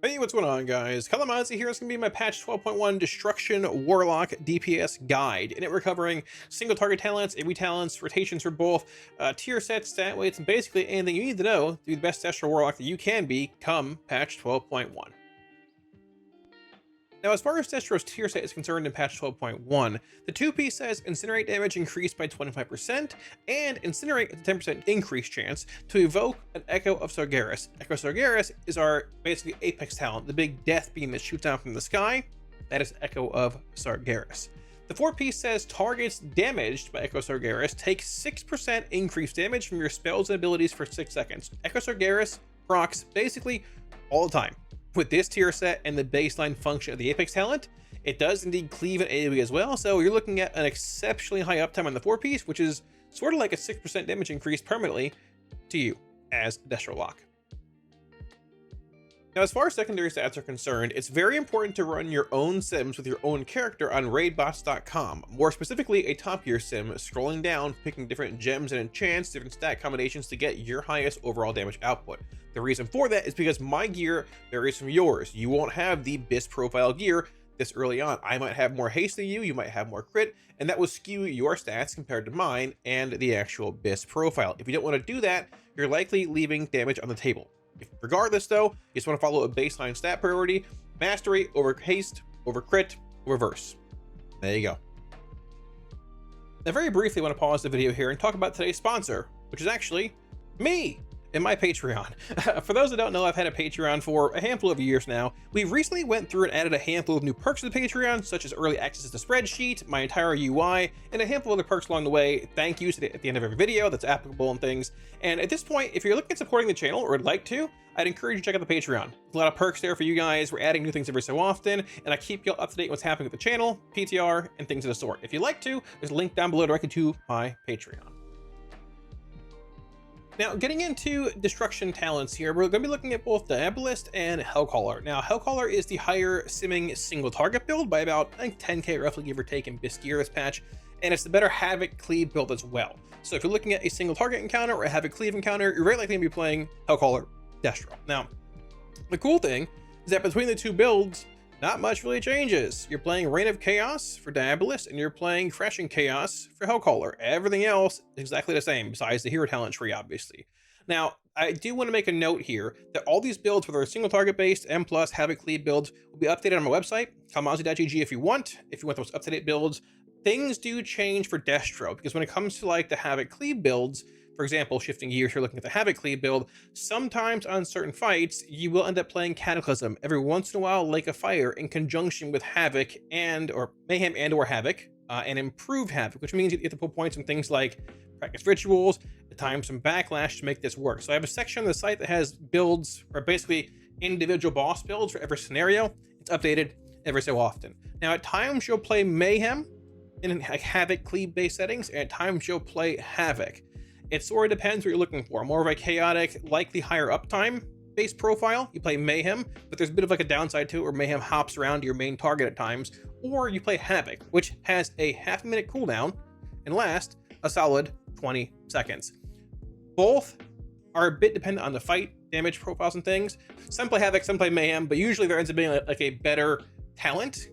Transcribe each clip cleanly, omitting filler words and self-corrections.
Hey, what's going on, guys? Kalamazi here. It's going to be my patch 12.1 Destruction Warlock DPS guide. In it, we're covering single target talents, AOE talents, rotations for both, tier sets, stat weights, and basically anything you need to know to be the best Destro Warlock that you can be come patch 12.1. Now, as far as Destro's tier set is concerned in patch 12.1, the 2P says Incinerate damage increased by 25%, and Incinerate has a 10% increase chance to evoke an Echo of Sargeras. Echo Sargeras is our basically apex talent, the big death beam that shoots down from the sky. That is Echo of Sargeras. The 4P says targets damaged by Echo Sargeras take 6% increased damage from your spells and abilities for 6 seconds. Echo Sargeras procs basically all the time. With this tier set and the baseline function of the Apex talent, it does indeed cleave an AoE as well, so you're looking at an exceptionally high uptime on the 4-piece, which is sort of like a 6% damage increase permanently to you as Destro Lock. Now, as far as secondary stats are concerned, it's very important to run your own sims with your own character on raidbots.com. More specifically, a top gear sim, scrolling down, picking different gems and enchants, different stat combinations to get your highest overall damage output. The reason for that is because my gear varies from yours. You won't have the BIS profile gear this early on. I might have more haste than you might have more crit, and that will skew your stats compared to mine and the actual BIS profile. If you don't want to do that, you're likely leaving damage on the table. Regardless though, you just want to follow a baseline stat priority: mastery over haste, over crit, reverse. There you go. Now, very briefly, I want to pause the video here and talk about today's sponsor, which is actually me and my Patreon. For those that don't know, I've had a Patreon for a handful of years now. We recently went through and added a handful of new perks to the Patreon, such as early access to the spreadsheet, my entire UI, and a handful of other perks along the way. Thank yous at the end of every video that's applicable and things. And at this point, if you're looking at supporting the channel or would like to, I'd encourage you to check out the Patreon. There's a lot of perks there for you guys. We're adding new things every so often, and I keep you up to date with what's happening with the channel, PTR, and things of the sort. If you'd like to, there's a link down below directly to my Patreon. Now, getting into destruction talents here, we're going to be looking at both Diabolist and Hellcaller. Now, Hellcaller is the higher simming single target build by about, I think, 10k roughly, give or take, in BIS gear this patch, and it's the better Havoc cleave build as well. So if you're looking at a single target encounter or a Havoc cleave encounter, you're very likely going to be playing Hellcaller Destro. Now, the cool thing is that between the two builds, not much really changes. You're playing Reign of Chaos for Diabolist, and you're playing Crashing Chaos for Hellcaller. Everything else is exactly the same, besides the hero talent tree, obviously. Now, I do want to make a note here that all these builds, whether single target based, M+, Havoc Cleave builds, will be updated on my website, kalamazi.gg if you want those up-to-date builds. Things do change for Destro, because when it comes to like the Havoc Cleave builds, for example, shifting gears, you're looking at the Havoc Cleave build, sometimes on certain fights, you will end up playing Cataclysm every once in a while, Lake of Fire, in conjunction with Havoc or Mayhem or Havoc, and improved Havoc, which means you have to put points on things like practice rituals, at times some backlash to make this work. So I have a section on the site that has builds, or basically individual boss builds for every scenario. It's updated every so often. Now, at times you'll play Mayhem in like Havoc Cleave based settings, and at times you'll play Havoc. It sort of depends what you're looking for. More of a chaotic, likely higher uptime based profile, you play Mayhem, but there's a bit of like a downside to it where Mayhem hops around to your main target at times, or you play Havoc, which has a half-minute cooldown and lasts a solid 20 seconds. Both are a bit dependent on the fight, damage profiles and things. Some play Havoc, some play Mayhem, but usually there ends up being like a better talent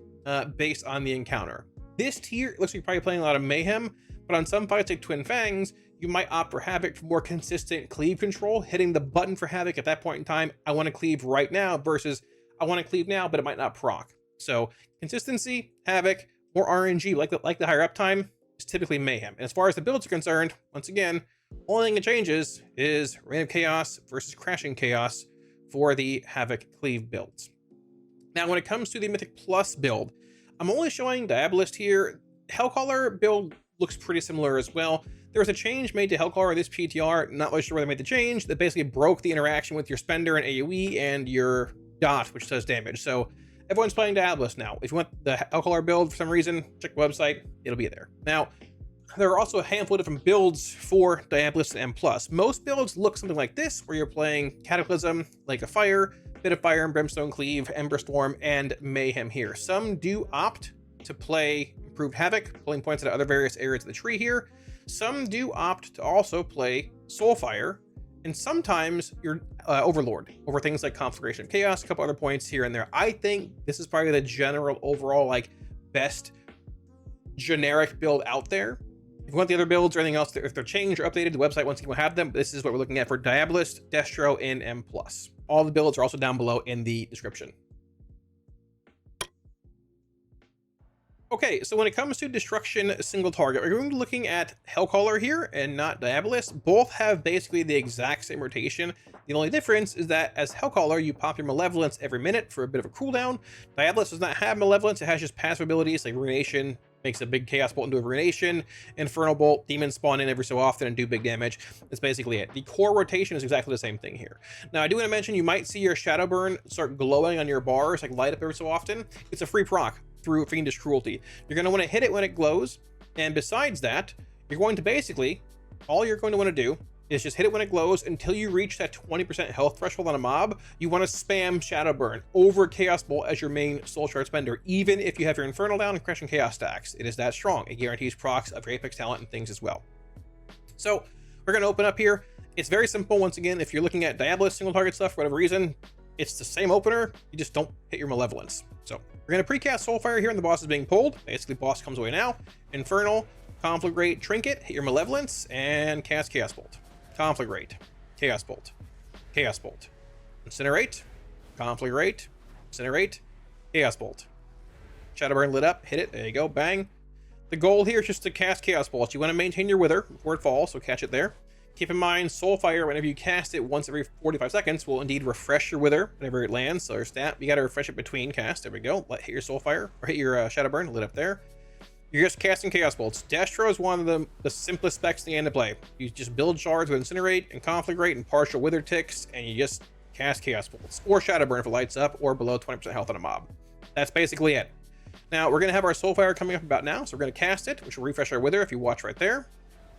based on the encounter. This tier looks like you're probably playing a lot of Mayhem, but on some fights like Twin Fangs, you might opt for Havoc for more consistent cleave control, hitting the button for Havoc at that point in time. I want to cleave right now versus I want to cleave now, but it might not proc. So consistency, Havoc, more RNG, like the higher uptime, is typically Mayhem. And as far as the builds are concerned, once again, only thing that changes is Reign of Chaos versus Crashing Chaos for the Havoc cleave builds. Now, when it comes to the Mythic Plus build, I'm only showing Diabolist here. Hellcaller build looks pretty similar as well. There was a change made to Hellcaller in this PTR, not really sure where they made the change, that basically broke the interaction with your spender and AoE and your dot, which does damage. So everyone's playing Diabolist now. If you want the Hellcaller build for some reason, check the website, it'll be there. Now, there are also a handful of different builds for Diabolist and M+. Most builds look something like this, where you're playing Cataclysm, Lake of Fire, Bit of Fire and Brimstone Cleave, Ember Storm, and Mayhem here. Some do opt to play Improved Havoc, pulling points into other various areas of the tree here. Some do opt to also play Soulfire and sometimes you're Overlord over things like Conflagration of Chaos, a couple other points here and there. I think this is probably the general overall like best generic build out there. If you want the other builds or anything else, if they're changed or updated, the website once again will have them. This is what we're looking at for Diabolist, Destro, and M+. All the builds are also down below in the description. Okay, so when it comes to Destruction single target, we're going to be looking at Hellcaller here and not Diabolist. Both have basically the exact same rotation. The only difference is that as Hellcaller, you pop your Malevolence every minute for a bit of a cooldown. Diabolist does not have Malevolence. It has just passive abilities like Ruination, makes a big Chaos Bolt into a Ruination, Infernal Bolt, Demons spawn in every so often and do big damage. That's basically it. The core rotation is exactly the same thing here. Now, I do want to mention you might see your Shadow Burn start glowing on your bars, like light up every so often. It's a free proc through Fiendish Cruelty. You're going to want to hit it when it glows, and besides that, you're going to basically, all you're going to want to do is just hit it when it glows until you reach that 20% health threshold on a mob. You want to spam Shadow Burn over Chaos Bolt as your main soul shard spender, even if you have your Infernal down and Crushing Chaos stacks. It is that strong. It guarantees procs of your Apex talent and things as well. So we're going to open up here. It's very simple. Once again, if you're looking at Diabolist single target stuff for whatever reason, it's the same opener. You just don't hit your Malevolence. So we're going to precast Soulfire here and the boss is being pulled. Basically, boss comes away now. Infernal, Conflagrate, Trinket, hit your Malevolence, and cast Chaos Bolt. Conflagrate, Chaos Bolt, Chaos Bolt, Incinerate, Conflagrate, Incinerate, Chaos Bolt. Shadowburn lit up, hit it, there you go, bang. The goal here is just to cast Chaos Bolt. You want to maintain your Wither before it falls, so catch it there. Keep in mind, Soulfire, whenever you cast it once every 45 seconds, will indeed refresh your Wither whenever it lands. So there's that. You got to refresh it between casts. There we go. Hit your Soulfire, or hit your Shadowburn, lit up there. You're just casting Chaos Bolts. Destro is one of the simplest specs in the end to play. You just build shards with Incinerate and Conflagrate and partial Wither ticks, and you just cast Chaos Bolts. Or Shadowburn if it lights up, or below 20% health on a mob. That's basically it. Now, we're going to have our Soulfire coming up about now, so we're going to cast it, which will refresh our Wither if you watch right there.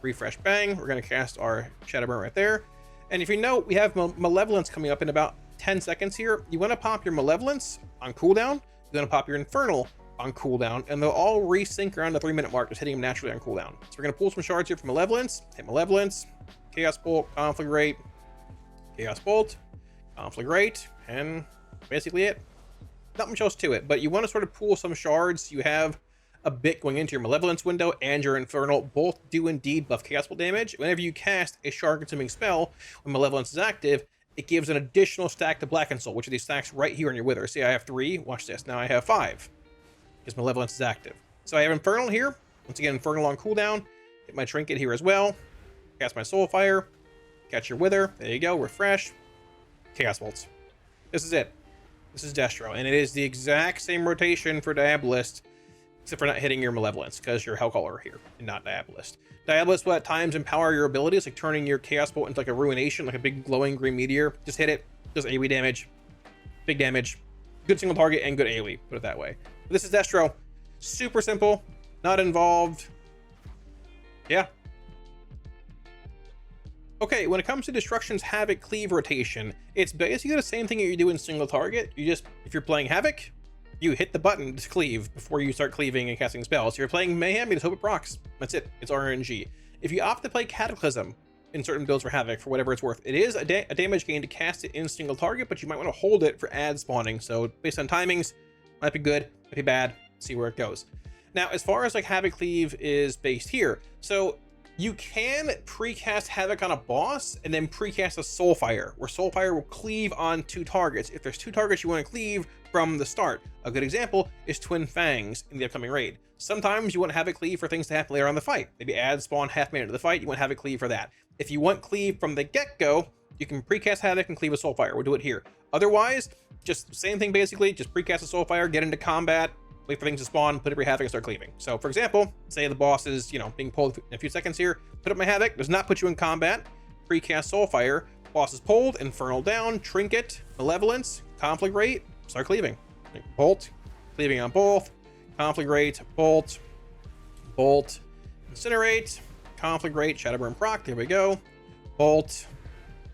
Refresh, bang. We're going to cast our Shadowburn right there. And if you note, we have Malevolence coming up in about 10 seconds here. You want to pop your Malevolence on cooldown. You want to pop your Infernal on cooldown, and they'll all resync around the 3-minute mark, just hitting them naturally on cooldown. So we're going to pull some shards here for Malevolence. Hit Malevolence, Chaos Bolt, Conflagrate, Chaos Bolt, Conflagrate, and basically it. Not much else to it, but you want to sort of pool some shards. You have a bit going into your Malevolence window and your Infernal. Both do indeed buff Chaos Bolt damage. Whenever you cast a shard-consuming spell, when Malevolence is active, it gives an additional stack to Blackened Soul, which are these stacks right here in your Wither. See, I have 3. Watch this. Now I have 5. Because Malevolence is active. So I have Infernal here. Once again, Infernal on cooldown. Hit my Trinket here as well. Cast my Soulfire. Catch your Wither. There you go. Refresh. Chaos Bolts. This is it. This is Destro. And it is the exact same rotation for Diabolist, except for not hitting your Malevolence, because you're Hellcaller here, and not Diabolist. Diabolist will at times empower your abilities, like turning your Chaos Bolt into like a Ruination, like a big glowing green meteor. Just hit it. Does AoE damage. Big damage. Good single target and good AoE, put it that way. But this is Destro. Super simple, not involved. Yeah. Okay, when it comes to Destruction's Havoc Cleave rotation, it's basically the same thing that you do in single target. You just, if you're playing Havoc, you hit the button to cleave before you start cleaving and casting spells. If you're playing Mayhem, you just hope it procs. That's it. It's RNG. If you opt to play Cataclysm in certain builds for Havoc, for whatever it's worth, it is a damage gain to cast it in single target, but you might want to hold it for ad spawning. So based on timings, might be good, might be bad, see where it goes. Now, as far as like Havoc Cleave is based here, so you can precast Havoc on a boss and then precast a Soulfire, where Soulfire will cleave on 2 targets. If there's 2 targets you want to cleave from the start. A good example is Twin Fangs in the upcoming raid. Sometimes you want Havoc Cleave for things to happen later on in the fight. Maybe add spawn half minute into the fight, you want Havoc Cleave for that. If you want Cleave from the get-go, you can precast Havoc and cleave a Soulfire. We'll do it here. Otherwise, just same thing basically, just precast a Soulfire, get into combat, wait for things to spawn, put up your Havoc and start cleaving. So for example, say the boss is, being pulled in a few seconds here, put up my Havoc, does not put you in combat, precast Soulfire, boss is pulled, Infernal down, Trinket, Malevolence, Conflagrate, start cleaving. Bolt, cleaving on both, Conflagrate, Bolt, Bolt, Incinerate, Conflagrate, Shadowburn proc, there we go, Bolt,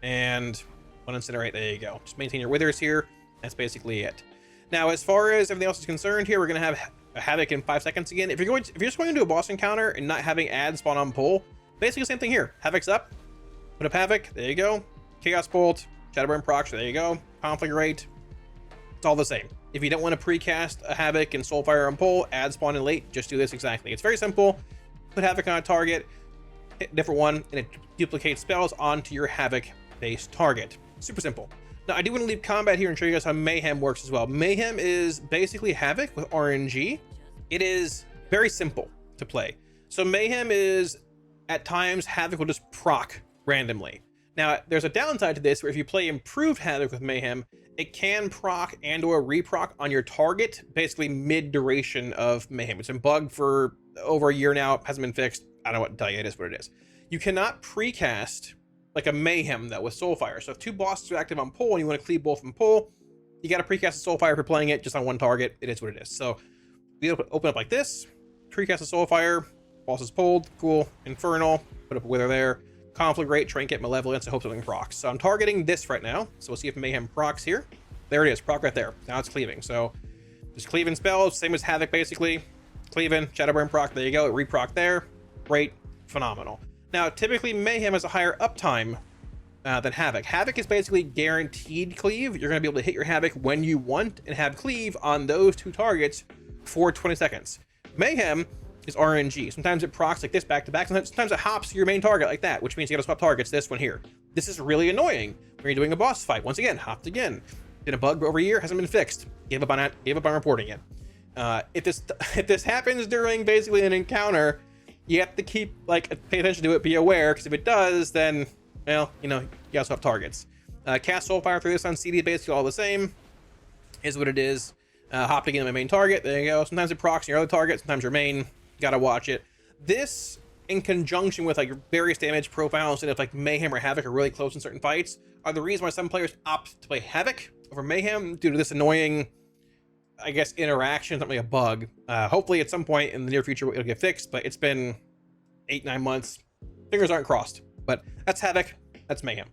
and one Incinerate, there you go. Just maintain your Withers here, that's basically it. Now, as far as everything else is concerned here, we're going to have a Havoc in 5 seconds again. If you're just going to do a boss encounter and not having ads spawn on pull, basically the same thing here. Havoc's up, put up Havoc, there you go. Chaos Bolt, Shadowburn proc, so there you go. Conflagrate, it's all the same. If you don't want to precast a Havoc and Soulfire on pull, add spawn in late, just do this exactly. It's very simple. Put Havoc on a target, hit a different one, and it duplicates spells onto your Havoc-based target. Super simple. Now, I do want to leave combat here and show you guys how Mayhem works as well. Mayhem is basically Havoc with RNG. It is very simple to play. So Mayhem is, at times, Havoc will just proc randomly. Now, there's a downside to this where if you play improved Havoc with Mayhem, it can proc and or reproc on your target, basically mid-duration of Mayhem. It's been bugged for over a year now, hasn't been fixed. I don't know what to tell you, it is what it is. You cannot precast like a Mayhem though with Soulfire. So if two bosses are active on pull and you want to cleave both from pull, you got to precast a Soulfire if you're playing it just on one target. It is what it is. So we open up like this, precast a Soulfire, boss is pulled, cool, Infernal, put up a Wither there, Conflagrate, Trinket, Malevolence, and hope something procs. So I'm targeting this right now. So we'll see if Mayhem procs here. There it is, proc right there. Now it's cleaving. So just cleaving spells, same as Havoc basically. Cleaving, Shadowburn proc, there you go, reproc there. Great, phenomenal. Now, typically Mayhem has a higher uptime than Havoc. Havoc is basically guaranteed cleave. You're going to be able to hit your Havoc when you want and have cleave on those two targets for 20 seconds. Mayhem is RNG. Sometimes it procs like this back to back. Sometimes it hops to your main target like that, which means you got to swap targets. This one here. This is really annoying when you're doing a boss fight. Once again, hopped again. Been a bug over a year, hasn't been fixed. Gave up on reporting it. If this happens during basically an encounter, you have to keep pay attention to it, be aware, because if it does, then well, you also have targets. Cast Soulfire through this on CD, basically all the same. Is what it is. Hopped again on my main target. There you go. Sometimes it procs your other target. Sometimes your main. Gotta watch it. This, in conjunction with various damage profiles, and if Mayhem or Havoc are really close in certain fights, are the reason why some players opt to play Havoc over Mayhem due to this annoying, I guess, interaction, something like a bug. Hopefully at some point in the near future it'll get fixed, but it's been 8-9 months. Fingers aren't crossed. But that's Havoc, that's Mayhem.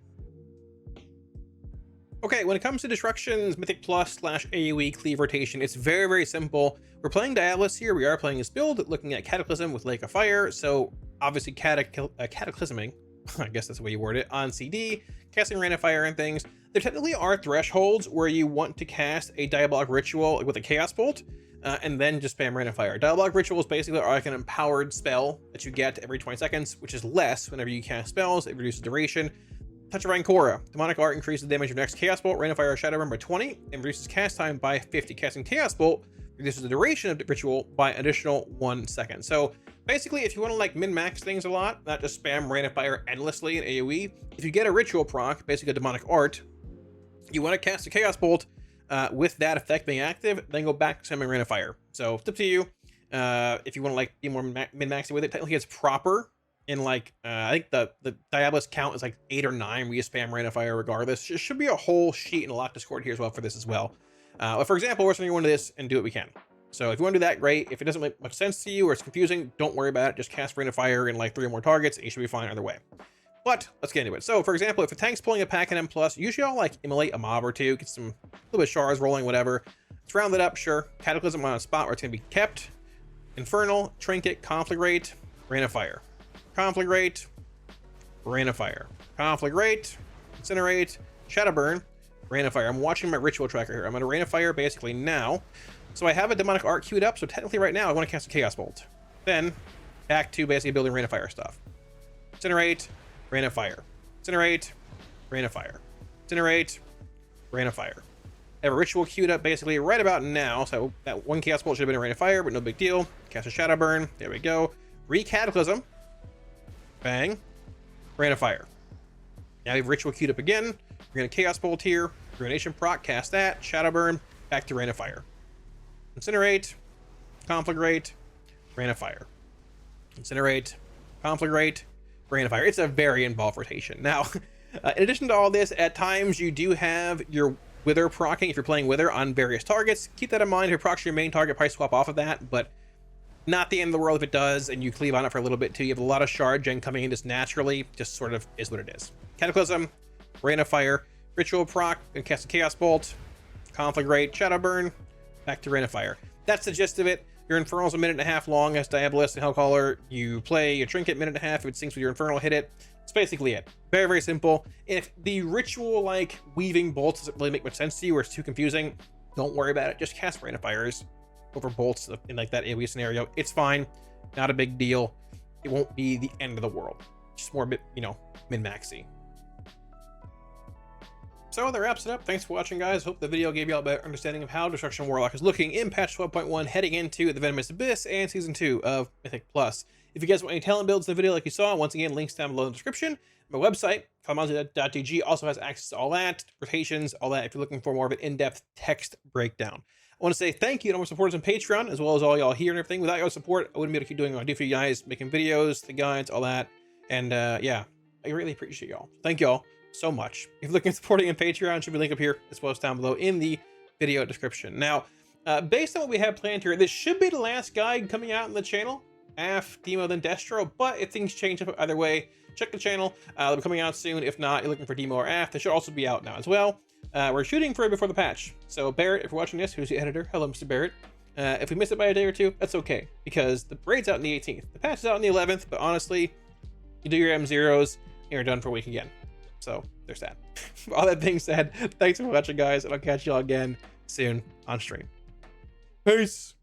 Okay, when it comes to Destruction's Mythic Plus / AOE Cleave Rotation, it's very, very simple. We're playing Diabolus here. We are playing this build, looking at Cataclysm with Lake of Fire. So obviously Cataclysming, I guess that's the way you word it, on CD, casting Rain of Fire and things. There technically are thresholds where you want to cast a Diabolic Ritual with a Chaos Bolt, and then just spam Rain of Fire. Diabolic Rituals basically are like an empowered spell that you get every 20 seconds, which is less whenever you cast spells. It reduces duration. Touch of Rancora. Demonic Art increases the damage of your next Chaos Bolt, Rain of Fire, or Shadowburn by 20, and reduces cast time by 50. Casting Chaos Bolt reduces the duration of the ritual by an additional 1 second. So basically, if you want to min-max things a lot, not just spam Rain of Fire endlessly in AoE, if you get a ritual proc, basically a Demonic Art, you want to cast a Chaos Bolt with that effect being active, then go back to spamming Rain of Fire. So it's up to you. If you want to be more min-maxy with it, technically it's proper. In I think the Diabolus count is 8 or 9. We just spam Rain of Fire regardless. There should be a whole sheet and a lock Discord here as well for this as well. But for example, we're going to go into this and do what we can. So if you want to do that, great. If it doesn't make much sense to you or it's confusing, don't worry about it. Just cast Rain of Fire in 3 or more targets. And you should be fine either way. But let's get into it. So for example, if a tank's pulling a pack in M+, usually I'll immolate a mob or two, get some little bit of shards rolling, whatever. Let's round it up, sure. Cataclysm on a spot where it's going to be kept. Infernal, Trinket, Conflagrate, Rain of Fire. Conflagrate, Rain of Fire. Conflagrate, Incinerate, Shadowburn, Rain of Fire. I'm watching my ritual tracker here. I'm going to Rain of Fire basically now. So I have a Demonic Art queued up, so technically right now I want to cast a Chaos Bolt. Then back to basically building Rain of Fire stuff. Incinerate, Rain of Fire. Incinerate, Rain of Fire. Incinerate, Rain of Fire. I have a ritual queued up basically right about now, so that one Chaos Bolt should have been a Rain of Fire, but no big deal. Cast a Shadowburn. There we go. Re-Cataclysm. Bang. Rain of Fire. Now we have Ritual queued up again. We're going to Chaos Bolt here. Ruination proc, cast that. Shadowburn. Back to Rain of Fire. Incinerate. Conflagrate. Rain of Fire. Incinerate. Conflagrate. Rain of Fire. It's a very involved rotation. Now, in addition to all this, at times you do have your Wither proccing if you're playing Wither on various targets. Keep that in mind. If you're proccing your main target, probably swap off of that, but not the end of the world if it does, and you cleave on it for a little bit too. You have a lot of shard gen coming in just naturally, just sort of is what it is. Cataclysm, Rain of Fire, Ritual proc, and cast a Chaos Bolt, Conflagrate, Shadowburn, back to Rain of Fire. That's the gist of it. Your Infernal's a minute and a half long as Diabolus and Hellcaller. You play your Trinket minute and a half. If it syncs with your Infernal, hit it. That's basically it. Very, very simple. If the ritual like weaving bolts doesn't really make much sense to you or it's too confusing, don't worry about it. Just cast Rain of Fires over bolts in like that AoE scenario. It's fine. Not a big deal. It won't be the end of the world. Just more, you know, min-maxy. So that wraps it up. Thanks for watching, guys. Hope the video gave you all a better understanding of how Destruction Warlock is looking in patch 12.1, heading into the Venomous Abyss and Season 2 of Mythic Plus. If you guys want any talent builds in the video like you saw, once again, links down below in the description. My website, kalamazi.tg, also has access to all that, rotations, all that, if you're looking for more of an in-depth text breakdown. I want to say thank you to all my supporters on Patreon, as well as all y'all here and everything. Without your support, I wouldn't be able to keep doing what I do for you guys, making videos, the guides, all that. And yeah, I really appreciate y'all. Thank y'all so much. If you're looking at supporting on Patreon, should be a link up here as well as down below in the video description. Now, based on what we have planned here, this should be the last guide coming out on the channel. Demo, then Destro, but if things change up either way, check the channel. They'll be coming out soon. If not, you're looking for Demo or they should also be out now as well. We're shooting for it before the patch. So Barrett, if you're watching this, who's the editor, hello, Mr. Barrett. If we miss it by a day or two, that's okay, because the raid's out on the 18th. The patch is out on the 11th, but honestly, you do your M0s, and you're done for a week again. So there's that. All that being said, thanks for watching, guys, and I'll catch y'all again soon on stream. Peace.